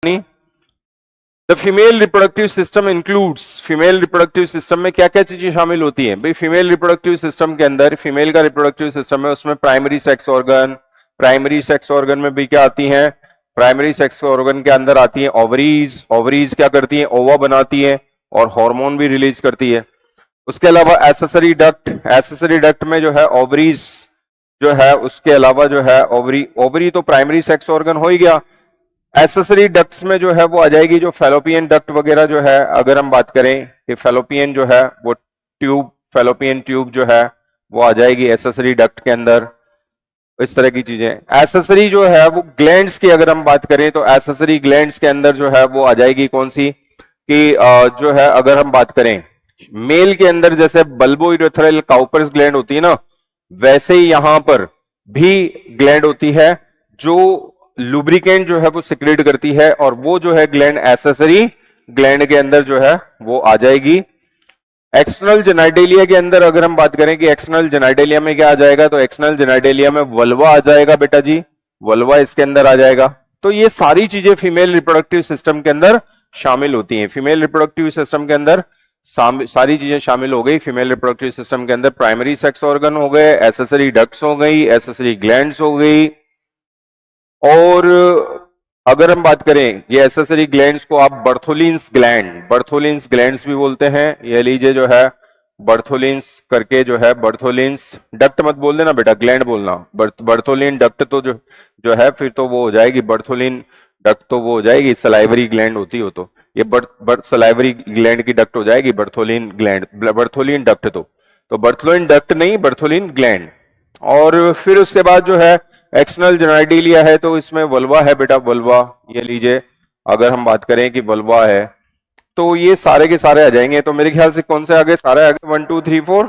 The female reproductive system includes, female reproductive system में क्या क्या चीजें शामिल होती हैं भाई? फीमेल रिप्रोडक्टिव सिस्टम के अंदर, फीमेल का रिप्रोडक्टिव सिस्टम है, उसमें primary sex organ, primary sex organ में भी क्या आती हैं? प्राइमरी सेक्स ऑर्गन के अंदर आती है ओवरीज, ओवरीज क्या करती है? ओवा बनाती है और हार्मोन भी रिलीज करती है। उसके अलावा एसेसरी डक्ट, एसेसरी डक्ट में जो है ओवरीज जो है, उसके अलावा जो है ओवरी, ओवरी तो प्राइमरी सेक्स ऑर्गन हो ही गया। एसेसरी डक्ट्स में जो है वो आ जाएगी जो फैलोपियन डक्ट वगैरह जो है, अगर हम बात करें कि फैलोपियन जो है वो ट्यूब, फैलोपियन ट्यूब जो है वो आ जाएगी एसेसरी डक्ट के अंदर, इस तरह की चीजें। एसेसरी जो है वो ग्लैंड्स की अगर हम बात करें तो एसेसरी ग्लैंड्स के अंदर जो है वो आ जाएगी कौन सी कि जो है अगर हम बात करें मेल के अंदर जैसे बल्बो यूरेथ्रल काउपर्स ग्लैंड होती है ना, वैसे ही यहां पर भी ग्लैंड होती है जो लुब्रिकेंट जो है वो सिक्रेट करती है, और वो जो है ग्लैंड एसेसरी ग्लैंड के अंदर जो है वो आ जाएगी। एक्सटर्नल जेनाइडेलिया के अंदर अगर हम बात करें कि एक्सटर्नल जेनाइडेलिया में क्या आ जाएगा, तो एक्सटर्नल जेनाइडेलिया में वल्वा आ जाएगा बेटा जी, वल्वा इसके अंदर आ जाएगा। तो ये सारी चीजें फीमेल रिप्रोडक्टिव सिस्टम के अंदर शामिल होती हैं। फीमेल रिप्रोडक्टिव सिस्टम के अंदर सारी चीजें शामिल हो गई। फीमेल रिप्रोडक्टिव सिस्टम के अंदर प्राइमरी सेक्स ऑर्गन हो गए, एसेसरी डक्ट्स हो गई, एसेसरी ग्लैंड्स हो गई, और अगर हम बात करें ये एसेसरी ग्लैंड्स को आप बर्थोलिन्स ग्लैंड, बर्थोलिन्स ग्लैंड्स भी बोलते हैं। ये लीजिए जो है बर्थोलिन्स करके जो है, बर्थोलिन्स डक्ट मत बोल देना बेटा, ग्लैंड बोलना। बर्थोलिन डक्ट तो जो है फिर तो वो हो जाएगी बर्थोलिन डक्ट, तो वो हो जाएगी सलाइवरी ग्लैंड होती हो, तो ये सलाइवरी ग्लैंड की डक्ट हो जाएगी बर्थोलिन ग्लैंड, बर्थोलिन डक्ट तो बर्थोलिन डक्ट नहीं, बर्थोलिन ग्लैंड। और फिर उसके बाद जो है एक्सटर्नल जेनाइडेलिया है, तो इसमें वल्वा है बेटा, वल्वा ये लीजिए। अगर हम बात करें कि वल्वा है तो ये सारे के सारे आ जाएंगे। तो मेरे ख्याल से कौन से आगे सारे आगे 1 2 3 4